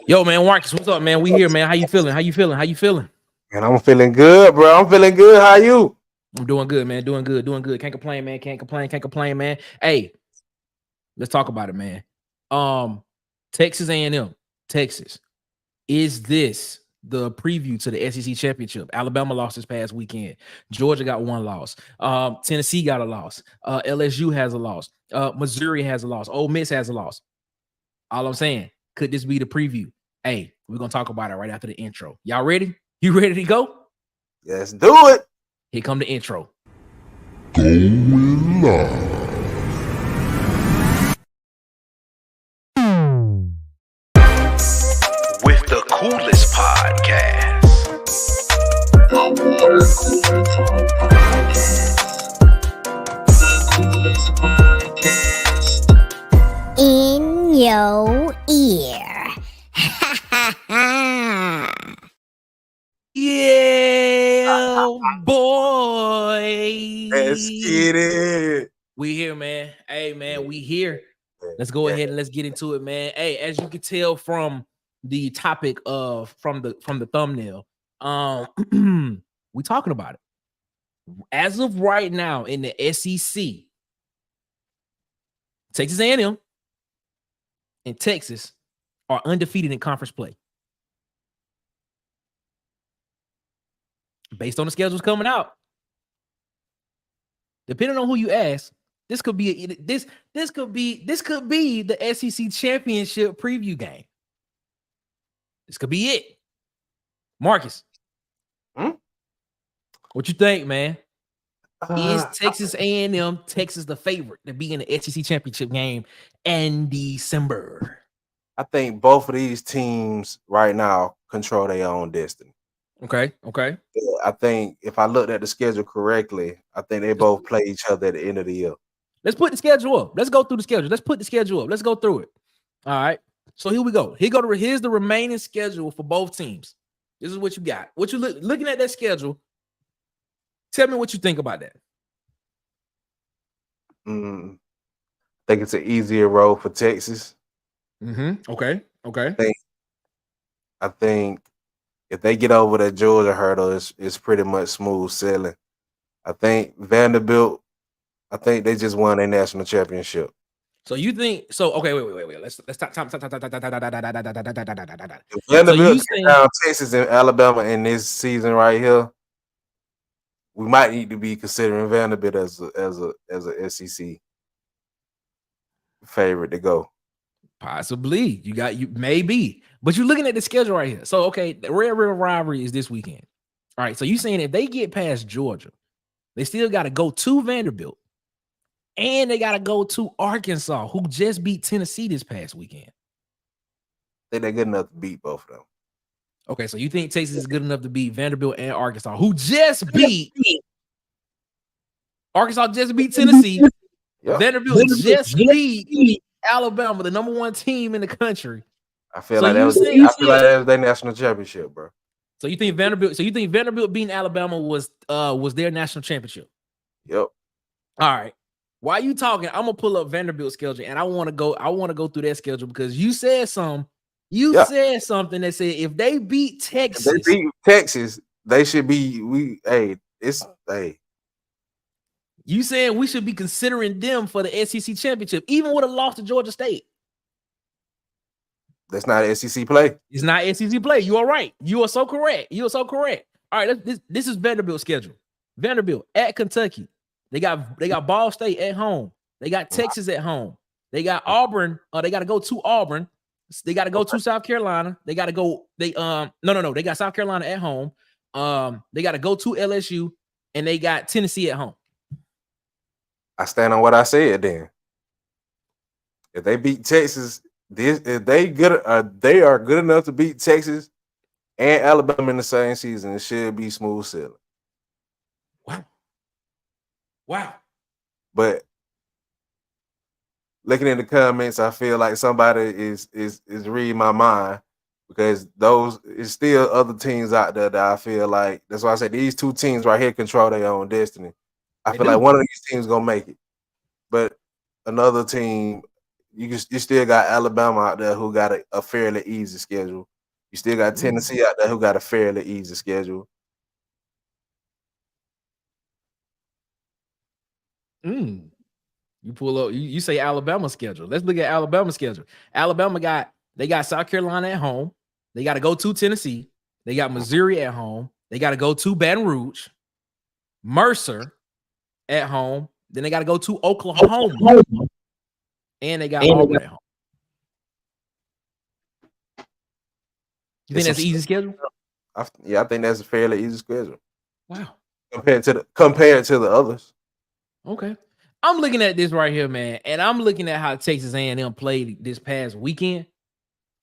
Yo, man, Marcus, what's up, man? We here, man. How you feeling? How you feeling? How you feeling? And I'm feeling good, bro. I'm feeling good. How you? I'm doing good, man. Doing good, doing good. Can't complain, man. Can't complain, can't complain, man. Hey, let's talk about it, man. Um, Texas A&M, Texas. Is this the preview to the SEC championship? Alabama lost this past weekend. Georgia got one loss. Tennessee got a loss. LSU has a loss. Missouri has a loss. Ole Miss has a loss. All I'm saying, could this be the preview? Hey, we're gonna talk about it right after the intro. Y'all ready? You ready to go? Let's do it. Here come the intro. Going live. With the coolest podcast. The water cooler talk podcast. The coolest podcast. In your ear. Yeah, boy. Let's get it. We here, man. Hey, man, we here. Let's go ahead and let's get into it, man. Hey, as you can tell from the topic of from the thumbnail, we talking about it. As of right now in the SEC, Texas A&M and Texas are undefeated in conference play. Based on the schedules coming out, depending on who you ask, this could be this could be the SEC championship preview game. This could be it. Marcus, what you think, man? Is Texas A&M Texas the favorite to be in the SEC championship game in December? I think both of these teams right now control their own destiny. Okay. I think if I looked at the schedule correctly, I think they both play each other at the end of the year. Let's put the schedule up. Let's go through the schedule. Let's put the schedule up. Let's go through it. All right. So here we go. Here's the remaining schedule for both teams. This is what you got. What you looking at that schedule? Tell me what you think about that. I think it's an easier road for Texas. Okay. I think if they get over that Georgia hurdle, it's pretty much smooth sailing. I think Vanderbilt, I think they just won a national championship. So you think so? Okay, wait. Let's stop. If Vanderbilt get down Texas and Alabama in this season right here, we might need to be considering Vanderbilt as a SEC favorite to go. Possibly. You maybe, but you're looking at the schedule right here. So okay, the Red River rivalry is this weekend. All right. So you saying if they get past Georgia, they still got to go to Vanderbilt, and they got to go to Arkansas, who just beat Tennessee this past weekend. I think they're good enough to beat both of them. Okay, so you think Texas is good enough to beat Vanderbilt and Arkansas, who just beat Arkansas, just beat Tennessee. Yep. Vanderbilt just beat Alabama, the number one team in the country. I feel like that was their national championship, bro. So you think Vanderbilt beating Alabama was their national championship? Yep. All right. While you talking, I'm gonna pull up Vanderbilt's schedule, and I want to go through that schedule because you said something. Said something that said if they beat Texas, they should be. You saying we should be considering them for the SEC championship, even with a loss to Georgia State? That's not SEC play. It's not SEC play. You are right. You are so correct. All right, this is Vanderbilt's schedule. Vanderbilt at Kentucky. They got Ball State at home. They got Texas at home. They got Auburn. They got to go to Auburn. They got to go to South Carolina. They got to go. They got South Carolina at home. They got to go to LSU, and they got Tennessee at home. I stand on what I said. Then, if they beat Texas, they are good enough to beat Texas and Alabama in the same season. It should be smooth sailing. Wow. But looking in the comments, I feel like somebody is reading my mind because those is still other teams out there that I feel like that's why I say these two teams right here control their own destiny. I feel like one of these teams gonna make it, but another team you still got Alabama out there who got a fairly easy schedule. You still got Tennessee out there who got a fairly easy schedule. You pull up, you say Alabama schedule. Let's look at Alabama's schedule. Alabama got South Carolina at home. They got to go to Tennessee. They got Missouri at home. They got to go to Baton Rouge, Mercer at home. Then they got to go to Oklahoma. And they got Auburn at home. You think that's an easy schedule? I think that's a fairly easy schedule. Wow. Compared to the others. Okay. I'm looking at this right here, man, and I'm looking at how Texas A&M played this past weekend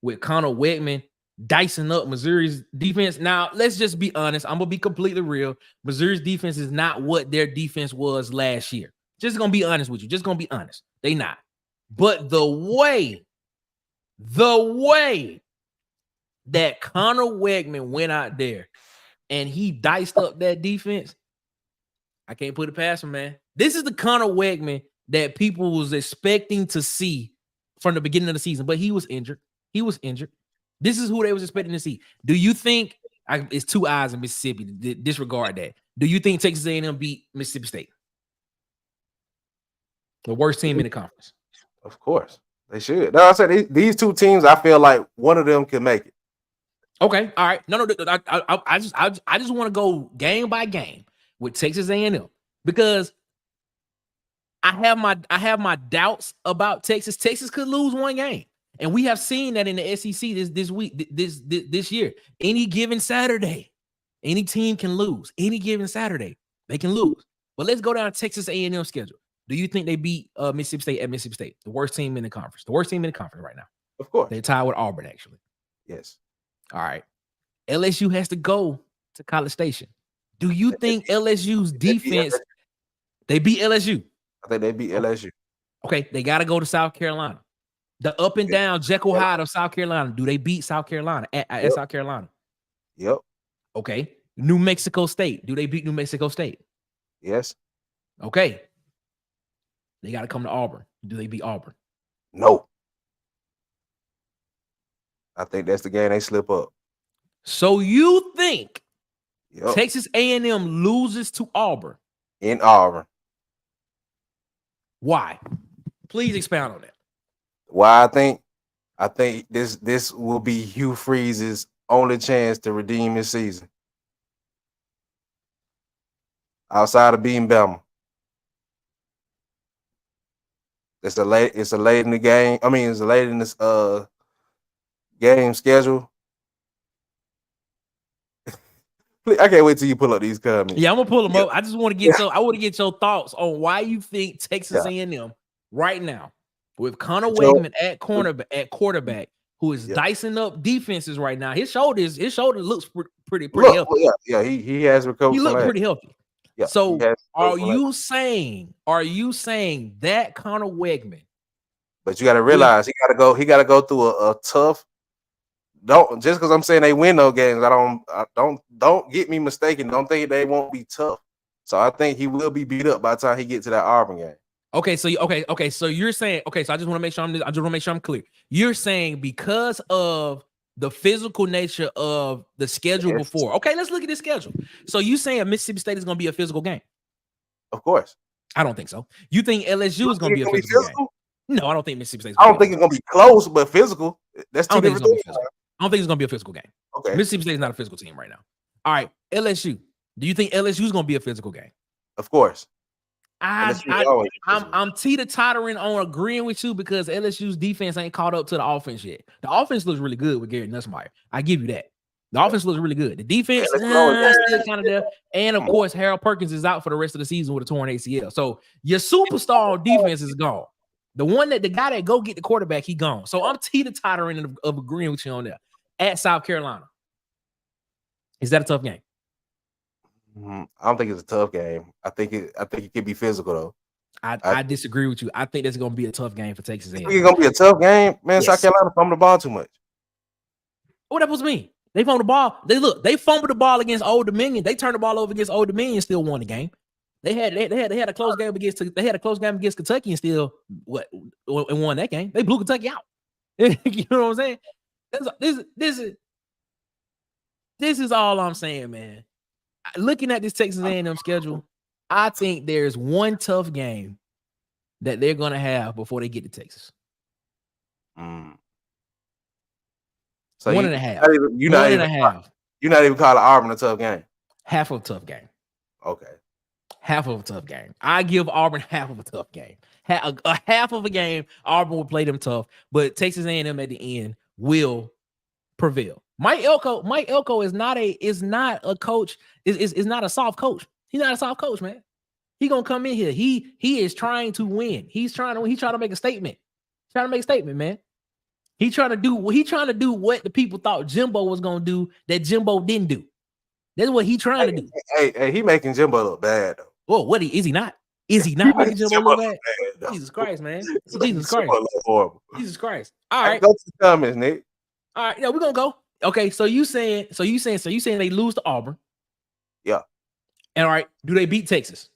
with Connor Wegman dicing up Missouri's defense. Now, let's just be honest. I'm going to be completely real. Missouri's defense is not what their defense was last year. Just going to be honest with you. Just going to be honest. They not. But the way that Connor Wegman went out there and he diced up that defense, I can't put it past him, man. This is the Connor Wegman that people was expecting to see from the beginning of the season, but he was injured. This is who they was expecting to see. Do you think it's 2 eyes in Mississippi? Disregard that. Do you think Texas A&M beat Mississippi State? The worst team in the conference. Of course, they should. No, I said these two teams. I feel like one of them can make it. Okay, all right. No, I just want to go game by game with Texas A&M because I have my doubts about Texas. Texas could lose one game, and we have seen that in the SEC this year. Any given Saturday, any team can lose. Any given Saturday, they can lose. But let's go down to Texas A&M schedule. Do you think they beat Mississippi State at Mississippi State, the worst team in the conference? The worst team in the conference right now. Of course, they tied with Auburn actually. Yes. All right. LSU has to go to College Station. Do you think LSU's defense, they beat LSU? I think they beat LSU. Okay, they got to go to South Carolina. The up and down Jekyll Hyde of South Carolina. Do they beat South Carolina at South Carolina? Yep. Okay. New Mexico State. Do they beat New Mexico State? Yes. Okay. They got to come to Auburn. Do they beat Auburn? No. I think that's the game they slip up. So you think Texas A&M loses to Auburn? In Auburn. Why? Please expound on that. Why I think this will be Hugh Freeze's only chance to redeem his season. Outside of beating Bama. It's a late in the game. I mean, it's a late in this game schedule. I can't wait till you pull up these comments. Yeah, I'm gonna pull them up. I just want to get I want to get your thoughts on why you think Texas A&M right now with Connor Wegman at quarterback, who is dicing up defenses right now. His shoulder looks pretty healthy. Yeah, he has recovered. He looked pretty healthy. Yeah, so are you saying that Connor Wegman? But you got to realize he got to go through a tough. Don't just because I'm saying they win those games. Don't get me mistaken. Don't think they won't be tough. So I think he will be beat up by the time he gets to that Auburn game. Okay, so so you're saying so I just want to make sure I'm clear. You're saying because of the physical nature of the schedule before. Okay, let's look at the schedule. So you saying Mississippi State is going to be a physical game? Of course. I don't think so. You think LSU is going to be a physical game? No, I don't think Mississippi State. I don't think it's going to be close, but physical. That's two different things. I don't think it's going to be a physical game. Okay. Mississippi State is not a physical team right now. All right, LSU. Do you think LSU is going to be a physical game? Of course. I'm teeter-tottering on agreeing with you because LSU's defense ain't caught up to the offense yet. The offense looks really good with Gary Nussmeier. I give you that. The offense looks really good. The defense is still kind of there. And, of course, Harold Perkins is out for the rest of the season with a torn ACL. So your superstar on defense is gone. The guy that go get the quarterback, he gone. So I'm teeter-tottering of agreeing with you on that. At South Carolina. Is that a tough game? I don't think it's a tough game. I think it could be physical though. I disagree with you. I think that's going to be a tough game for Texas A&M. It's going to be a tough game, man. Yes. South Carolina fumbled the ball too much. What that supposed to mean? They fumbled the ball. They fumbled the ball against Old Dominion. They turned the ball over against Old Dominion, still won the game. They had a close game against Kentucky and still and won that game. They blew Kentucky out. You know what I'm saying? This is all I'm saying, man. Looking at this Texas A&M schedule, I think there's one tough game that they're gonna have before they get to Texas. So one and a half. You're not even calling Auburn a tough game. Half of a tough game. Okay. Half of a tough game. I give Auburn half of a tough game. A half of a game, Auburn will play them tough, but Texas A&M at the end will prevail. Mike Elko is not a coach. Is not a soft coach. He's not a soft coach, man. He gonna come in here. He is trying to win. He's trying to make a statement. Trying to make a statement, man. He trying to do what the people thought Jimbo was gonna do that Jimbo didn't do. That's what he trying to do. Hey, he making Jimbo look bad though. Oh, is he not? Is he not making Jimbo look bad? Jesus Christ, man. Jesus Christ. Horrible. Jesus Christ. All right. Go to the comments, Nick. All right, yeah, we're gonna go. Okay, so you saying they lose to Auburn. Yeah. And all right, do they beat Texas?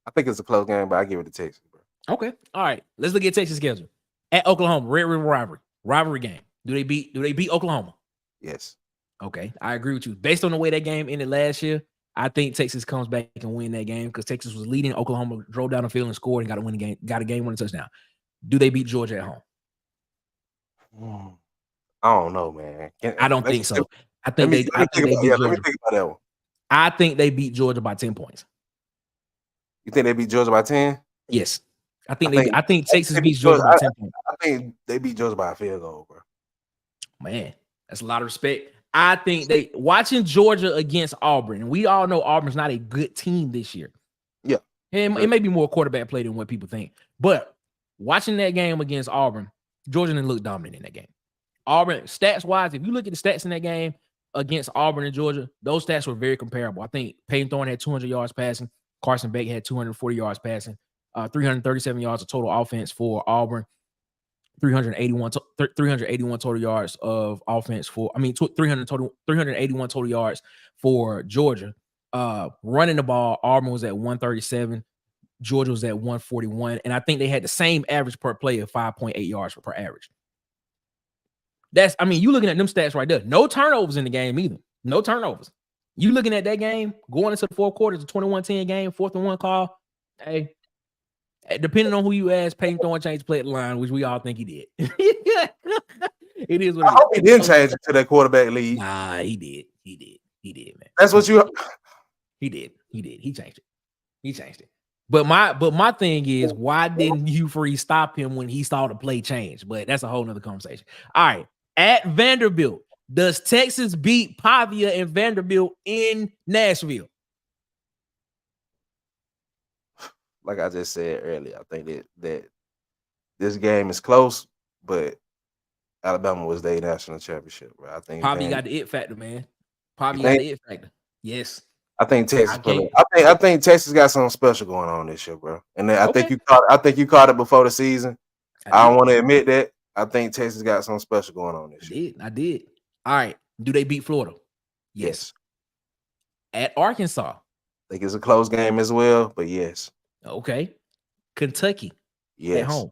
I think it's a close game, but I give it to Texas, bro. Okay. All right. Let's look at Texas schedule. At Oklahoma, Red River rivalry game. Do they beat Oklahoma? Yes. Okay, I agree with you. Based on the way that game ended last year, I think Texas comes back and win that game because Texas was leading. Oklahoma drove down the field and scored and got a game-winning touchdown. Do they beat Georgia at home? I don't know, man. I don't think so. I think they beat Georgia. Let me think about that one. I think they beat Georgia by 10 points. You think they beat Georgia by 10? Yes. I think Texas beats Georgia by 10 points. I think they beat Georgia by a field goal, bro. Man, that's a lot of respect. I think watching Georgia against Auburn, and we all know Auburn's not a good team this year. Yeah. And it may be more quarterback play than what people think. But watching that game against Auburn, Georgia didn't look dominant in that game. Auburn, stats-wise, if you look at the stats in that game against Auburn and Georgia, those stats were very comparable. I think Peyton Thorne had 200 yards passing. Carson Beck had 240 yards passing. 337 yards of total offense for Auburn. 381 total yards of offense 381 total yards for Georgia. Running the ball, Auburn was at 137, Georgia was at 141, and I think they had the same average per play of 5.8 yards per average. You looking at them stats right there. No turnovers in the game either. No turnovers. You looking at that game going into the fourth quarter, it's a 21-10 game, 4th and 1 call. Hey, depending on who you ask, Peyton Thorne changed play at the line, which we all think he did. It is what it is. I hope he didn't change it to that quarterback lead. Nah, he did. He did, man. That's what you. He did. He changed it. But my thing is, why didn't Hugh Freeze stop him when he saw the play change? But that's a whole nother conversation. All right, at Vanderbilt, does Texas beat Pavia and Vanderbilt in Nashville? Like I just said earlier, I think that this game is close, but Alabama was their national championship, bro. I think Pavia got the it factor, man. Pavia got the it factor. Yes. I think Texas. I think Texas got something special going on this year, bro. And I think you caught it before the season. I don't want to admit that. I think Texas got something special going on this year. I did. All right. Do they beat Florida? Yes. At Arkansas. I think it's a close game as well, but yes. Okay. Kentucky. Yes. At home.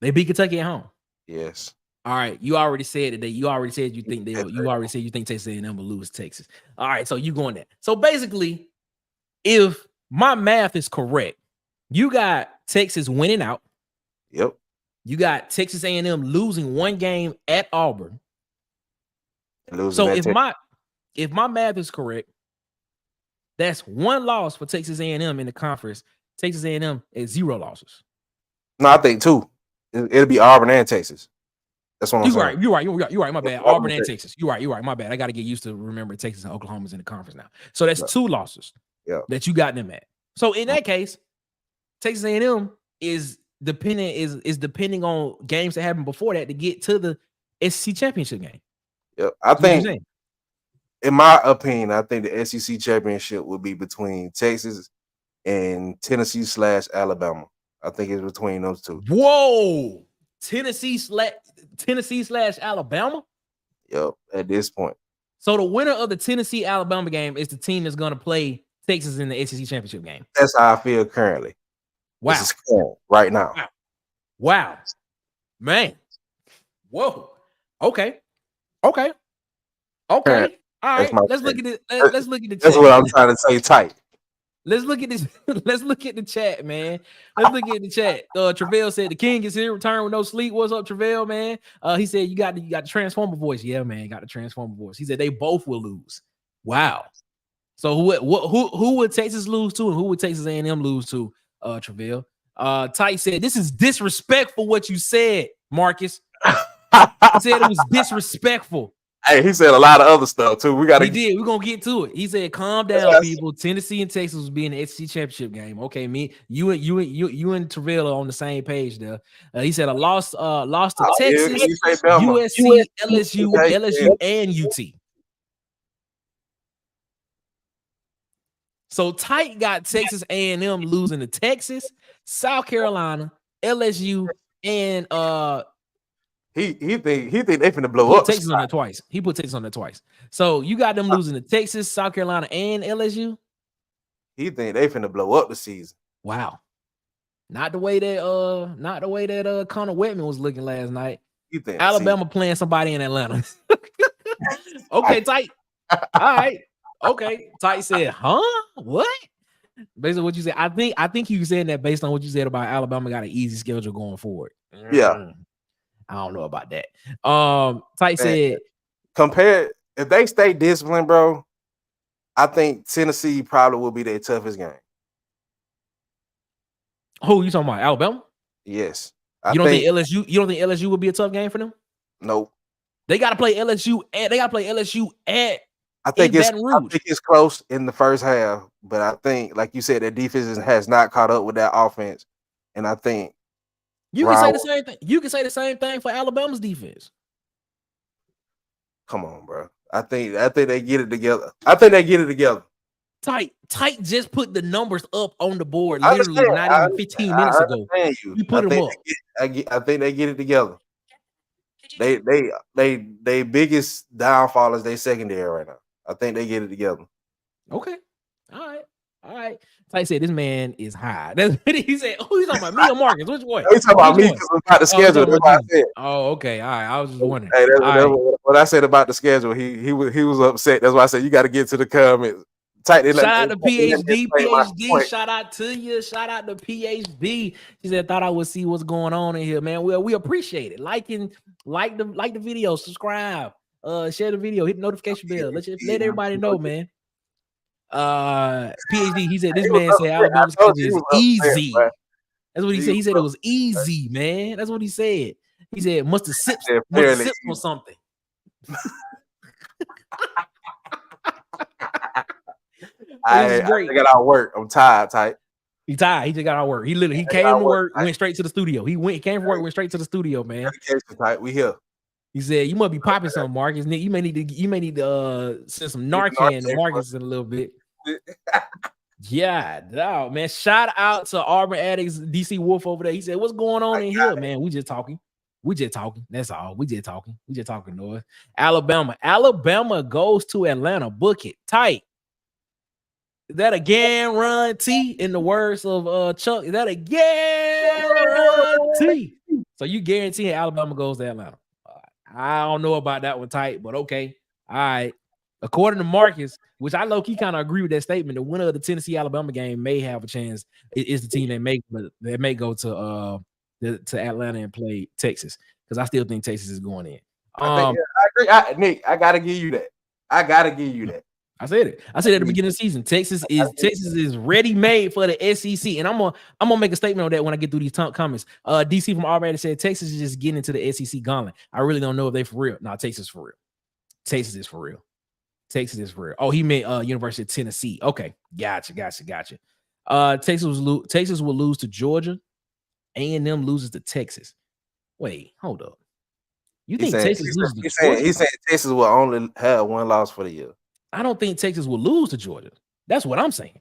They beat Kentucky at home. Yes. All right. You already said that. You already said you think Texas A&M will lose Texas. All right. So you going there. So basically, if my math is correct, you got Texas winning out. Yep. You got Texas A&M losing one game at Auburn. So if my math is correct, that's one loss for Texas A&M in the conference. Texas A&M is 0 losses. No, I think 2. It'll be Auburn and Texas. That's what I'm saying. You're right. My bad. Auburn and Texas. You're right. My bad. I got to get used to remember Texas and Oklahoma's in the conference now. So that's 2 losses that you got them at. So in that case, Texas A&M is depending on games that happened before that to get to the SEC championship game. Yeah, I think, in my opinion, I think the SEC championship will be between Texas and Tennessee/Alabama. I think it's between those two. Whoa, Tennessee/Alabama. Yep. At this point, So the winner of the Tennessee Alabama game is the team that's going to play Texas in the SEC championship game. that's how I feel currently. Wow. This is current right now. Wow. Man. Whoa. Okay. Okay. Current. All That's right. my Let's look at pick. it. Let's look at the chat. That's what I'm trying to say. Tight. Let's look at this. Let's look at the chat, man. Let's look at the chat. Travell said the king is here, return with no sleep. What's up, Travell, man? He said you got the Transformer voice. Yeah, man, got the Transformer voice. He said they both will lose. Wow. So who would Texas lose to, and who would Texas A&M lose to? Travell. Tight said this is disrespectful. What you said, Marcus. He said it was disrespectful. Hey, he said a lot of other stuff too. We got to. He did. We're gonna get to it. He said, "Calm down, people. Tennessee and Texas was being the SEC championship game." Okay, you and Travell are on the same page there. He said a loss to Texas, USC, LSU, and UT. So Tight got Texas A&M losing to Texas, South Carolina, LSU, and He think they finna blow up. Texas on that twice. He put Texas on that twice. So you got them losing to Texas, South Carolina, and LSU. He think they finna blow up the season. Wow. Not the way that Connor Wetman was looking last night. You think Alabama playing somebody in Atlanta. Okay, Tight. All right. Okay. Tight said, huh? What? Based on what you said. I think you saying that based on what you said about Alabama got an easy schedule going forward. Yeah. I don't know about that. Tight said compared if they stay disciplined, bro, I think Tennessee probably will be their toughest game. Who you talking about? Alabama? Yes. You don't think LSU would be a tough game for them? Nope. They gotta play LSU at I think it's close in the first half, but I think, like you said, that defense has not caught up with that offense. And I think you can say the same thing. You can say the same thing for Alabama's defense. Come on, bro. I think they get it together. Tight just put the numbers up on the board literally not even 15 minutes ago. You put them up. I think they get it together. They biggest downfall is their secondary right now. I think they get it together. Okay. All right. Tight said this man is high. That's what he said. Oh, he's talking about me or Marcus? Which one? He's talking about me because I'm about the schedule. That's what I said. Oh, okay. All right. I was just wondering. Hey, that's what I said about the schedule. He was upset. That's why I said you got to get to the comments. Shout out to PhD. Shout out to you. Shout out to PhD. She said, "Thought I would see what's going on in here, man." Well, we appreciate it. Like the video, subscribe, share the video, hit the notification bell. Let everybody know, man. PhD. He said this man said Alabama's schedule is easy. That's what he said. He said it was easy, man. That's what he said. He said must have sipped or something. I got out of work. I'm tired, Tight. He tired. He just got out of work. He came to work, went straight to the studio. He came from work, went straight to the studio, man. Tight. We here. He said, "You must be popping something, Marcus. You may need to send some Narcan to Marcus in a little bit." Yeah, no, man. Shout out to Auburn Addicts, DC Wolf over there. He said, "What's going on in here, man? We just talking. That's all. We just talking noise." Alabama goes to Atlanta. Book it tight. Is that a guarantee in the words of Chuck? Is that a guarantee? So you guarantee Alabama goes to Atlanta? I don't know about that one, Tight, but okay. All right. According to Marcus, which I low-key kind of agree with that statement, the winner of the Tennessee-Alabama game may have a chance. Is the team that may go to Atlanta and play Texas, because I still think Texas is going in. I agree. Nick, I gotta give you that. I said it at the beginning of the season. Texas is ready made for the SEC, and I'm gonna make a statement on that when I get through these comments. DC from Auburn said Texas is just getting into the SEC gauntlet. I really don't know if they for real. No, Texas for real. Texas is for real. Oh, he meant University of Tennessee. Okay, gotcha. Texas will lose to Georgia. A&M loses to Texas. Wait, hold up. You think Texas loses to Georgia? He's saying Texas will only have one loss for the year. I don't think Texas will lose to Georgia. That's what I'm saying.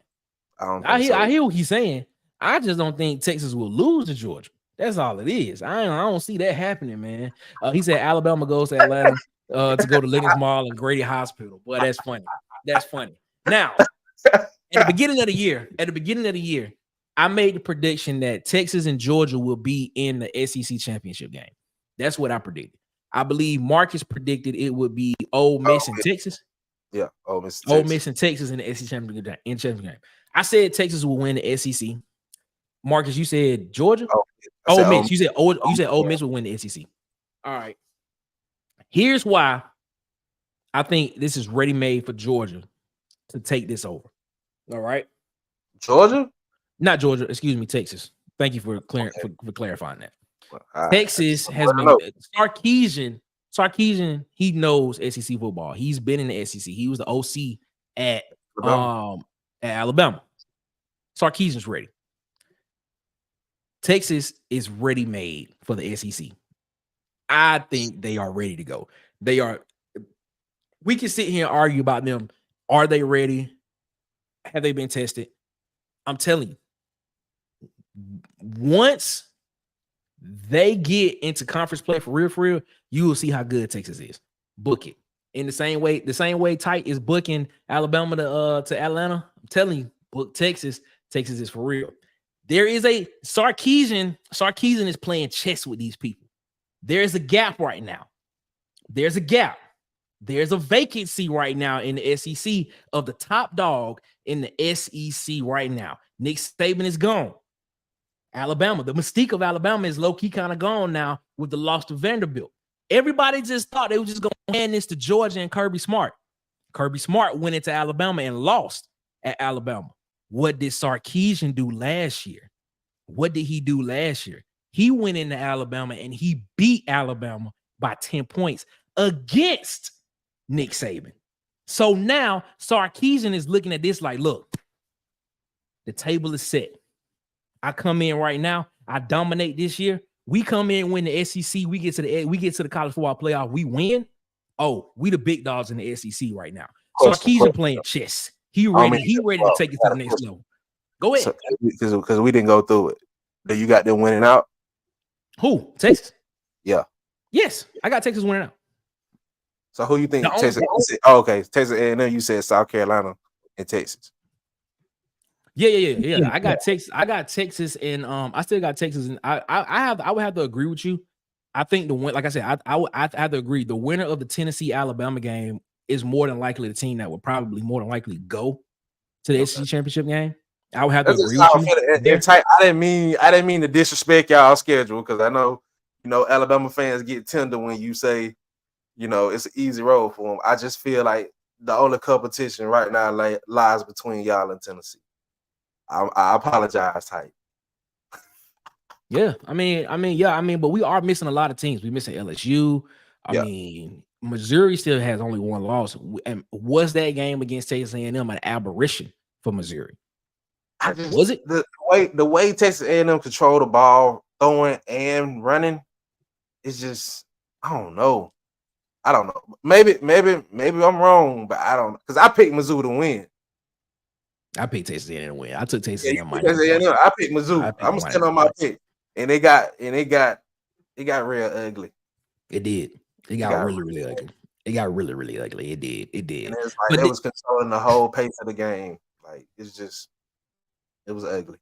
I hear what he's saying. I just don't think Texas will lose to Georgia. That's all it is. I don't see that happening, man. He said Alabama goes to Atlanta. to go to Lincoln's Mall and Grady Hospital. Boy, that's funny. That's funny. Now, at the beginning of the year, I made the prediction that Texas and Georgia will be in the SEC championship game. That's what I predicted. I believe Marcus predicted it would be Ole Miss and Texas. Yeah, Ole Miss, and Texas in the SEC championship game. I said Texas will win the SEC. Marcus, you said Georgia. Ole Miss. You said Ole Miss will win the SEC. All right. Here's why I think this is ready made for Georgia to take this over. All right. Georgia? Not Georgia, excuse me, Texas. Thank you for clarifying that. Texas has been Sarkisian, he knows SEC football. He's been in the SEC. He was the OC at Alabama. Sarkisian's ready. Texas is ready made for the SEC. I think they are ready to go. They are. We can sit here and argue about them. Are they ready? Have they been tested? I'm telling you, once they get into conference play for real, you will see how good Texas is. Book it. In the same way Tight is booking Alabama to Atlanta. I'm telling you, book Texas. Texas is for real. There is a Sarkisian is playing chess with these people. There's a gap right now. There's a gap. There's a vacancy right now in the SEC of the top dog in the SEC right now. Nick Saban is gone. Alabama, the mystique of Alabama is low-key kind of gone now with the loss to Vanderbilt. Everybody just thought they were just going to hand this to Georgia and Kirby Smart. Kirby Smart went into Alabama and lost at Alabama. What did Sarkisian do last year? What did he do last year? He went into Alabama and he beat Alabama by 10 points against Nick Saban. So now Sarkisian is looking at this like, look, the table is set. I come in right now. I dominate this year. We come in, win the SEC. We get to the college football playoff. We win. Oh, we the big dogs in the SEC right now. Sarkisian playing chess. He ready to take it to the next level. Go ahead. Because we didn't go through it. Do you got them winning out? Who? Texas? Yeah. Yes, I got Texas winning out. So who you think Texas? Okay, Texas A&M. You said South Carolina and Texas. Yeah. I got Texas, and I still got Texas, and I would have to agree with you. I think the win, like I said, I have to agree. The winner of the Tennessee Alabama game is more than likely the team that would probably more than likely go to the SEC championship game. I would have to agree with you. I didn't mean to disrespect y'all schedule, because I know Alabama fans get tender when you say it's an easy road for them. I just feel like the only competition right now lies between y'all and Tennessee. I apologize, Tight. Yeah, I mean, but we are missing a lot of teams. We're missing LSU. I mean, Missouri still has only one loss. And was that game against Texas A&M an aberration for Missouri? Was it the way Texas A&M control the ball, throwing and running? It's just I don't know. Maybe I'm wrong, but I don't, because I picked Mizzou to win. I picked Texas A&M to win. I took Texas A&M. I picked Mizzou. I'm still on my pick, and it got real ugly. It did. It got really ugly. It got really ugly. It did. And it's like it was controlling the whole pace of the game. Like it was ugly.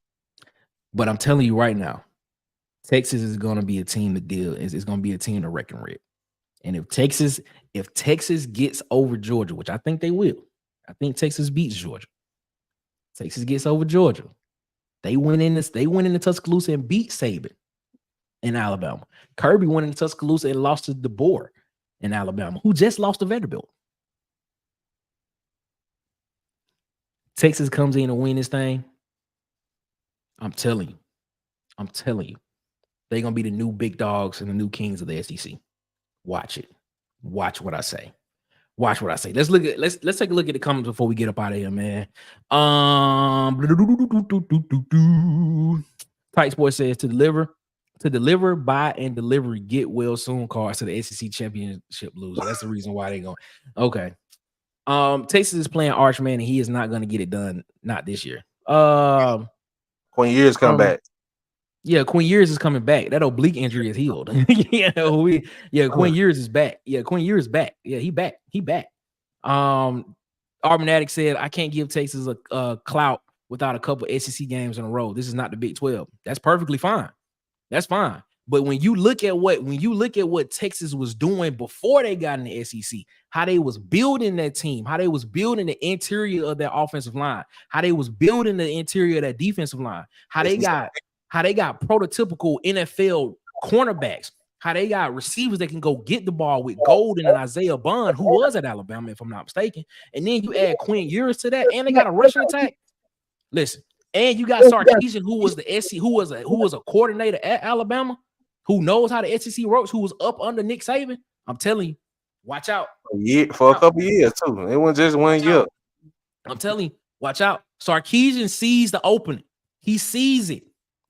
But I'm telling you right now, Texas is going to be a team to deal. It's going to be a team to reckon with. And if Texas gets over Georgia, which I think they will, I think Texas beats Georgia. Texas gets over Georgia. They went into Tuscaloosa and beat Saban in Alabama. Kirby went into Tuscaloosa and lost to DeBoer in Alabama, who just lost to Vanderbilt. Texas comes in and win this thing. I'm telling you, they're gonna be the new big dogs and the new kings of the SEC. Watch it. Watch what I say. Let's take a look at the comments before we get up out of here, man. Tight Sports says to deliver, buy, and deliver, get well soon cards to the SEC championship loser. That's the reason why they're going. Okay. Texas is playing Archman, and he is not going to get it done. Not this year. When years come back. Yeah, Quinn Ewers is coming back. That oblique injury is healed. Quinn Ewers is back. Yeah, Quinn Ewers is back. Yeah, he back. He back. Auburn Addict said, I can't give Texas a clout without a couple SEC games in a row. This is not the Big 12. That's perfectly fine. That's fine. But when you look at what Texas was doing before they got in the SEC, how they was building that team, how they was building the interior of their offensive line, how they was building the interior of that defensive line, how they got prototypical NFL cornerbacks, how they got receivers that can go get the ball with Golden and Isaiah Bond, who was at Alabama, if I'm not mistaken. And then you add Quinn Ewers to that, and they got a rushing attack. Listen, and you got Sarkisian, who was the SEC, who was a coordinator at Alabama, who knows how the SEC works, who was up under Nick Saban. I'm telling you, watch out. For a couple years too. It wasn't just 1 year. I'm telling you, watch out. Sarkisian sees the opening. He sees it.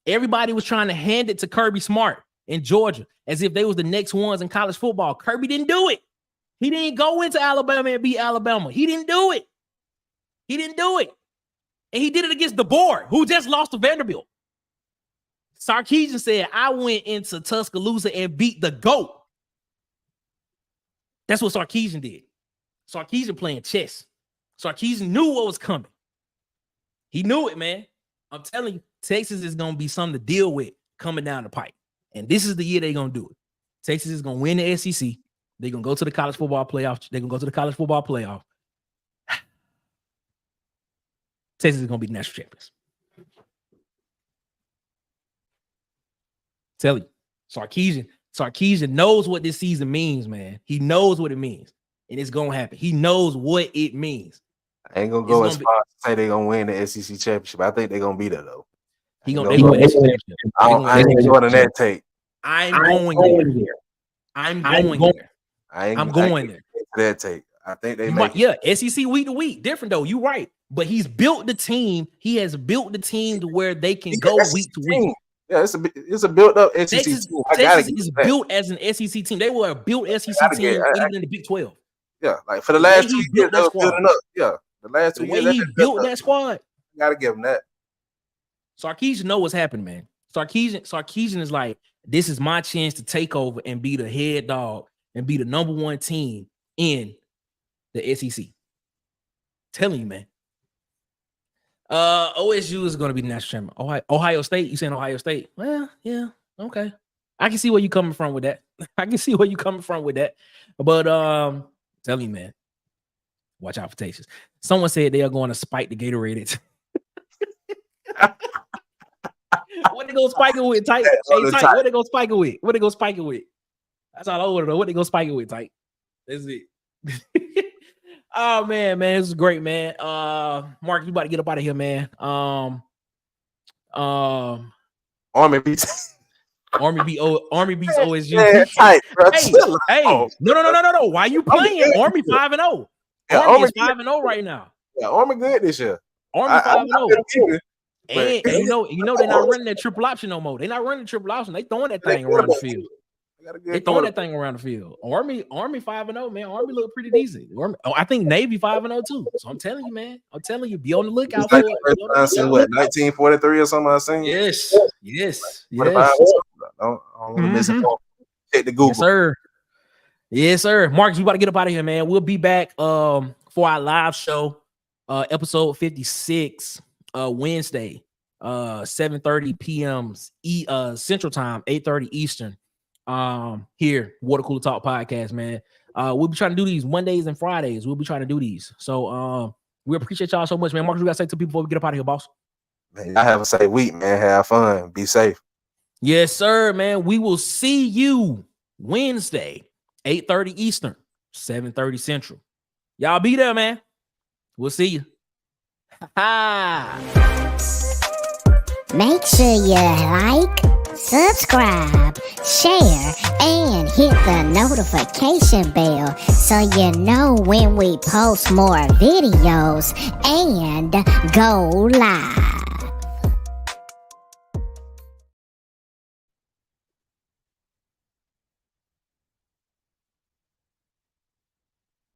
Everybody was trying to hand it to Kirby Smart in Georgia as if they was the next ones in college football. Kirby didn't do it. He didn't go into Alabama and beat Alabama. He didn't do it. And he did it against DeBoer, who just lost to Vanderbilt. Sarkisian said, I went into Tuscaloosa and beat the GOAT. That's what Sarkisian did. Sarkisian playing chess. Sarkisian knew what was coming. He knew it, man. I'm telling you, Texas is going to be something to deal with coming down the pipe. And this is the year they're going to do it. Texas is going to win the SEC. They're going to go to the college football playoff. Texas is going to be the national champions. Tell you, Sarkisian knows what this season means, man. He knows what it means, and it's going to happen. He knows what it means. I ain't going to go as far as to say they're going to win the SEC championship. I think they're going to be there, though. They going to win the SEC championship. I ain't going to that take. I'm going there. I'm going there. That take. I think they make SEC week to week. Different, though. You're right. But he's built the team. He has built the team to where they can go week to week. Yeah, it's a built up SEC team. Texas is built as an SEC team. They were a built SEC team even in the Big 12. Yeah, like for the last 2 years, they were building up. Yeah, the last 2 years, he built that squad. Gotta give him that. Sarkisian know what's happening, man. Sarkisian is like, this is my chance to take over and be the head dog and be the number one team in the SEC. Telling you, man. OSU is going to be the national champion. Ohio State. You saying Ohio State? Well, yeah, okay. I can see where you're coming from with that. But tell you, man, watch out for Texas. Someone said they are going to spike the Gatorade. What they gonna spike it with, Tyke? Hey, Tyke, what they gonna spike it with? That's all I want to know. What they gonna spike it with, Tyke? That's it. Oh man, this is great, man. Mark, you about to get up out of here, man. Army beats OSU. Yeah, tight, bro. Hey, no. Why you playing? Army 5-0. Army is 5-0 right now. Yeah, Army good this year. Army 5-0. And you know they're not running that triple option no more. They're not running the triple option. They throwing that thing around the field. Army 5-0, man. Army look pretty decent. I think Navy 5-0 too. So I'm telling you, man. Be on the lookout for it. I seen what 1943 or something. I seen. Yes. Check the Google. Yes, sir. Marcus, we about to get up out of here, man. We'll be back for our live show, episode 56. Wednesday, 7:30 p.m. Central Time, 8:30 Eastern. Here, Water Cooler Talk Podcast, man. We'll be trying to do these Mondays and Fridays. We'll be trying to do these. So we appreciate y'all so much, man. Marcus, we gotta say to people before we get up out of here, boss. Man, I have a safe week, man. Have fun. Be safe. Yes, sir, man. We will see you Wednesday, 8:30 Eastern, 7:30 Central. Y'all be there, man. We'll see you. Make sure you like, subscribe, share, and hit the notification bell so you know when we post more videos and go live.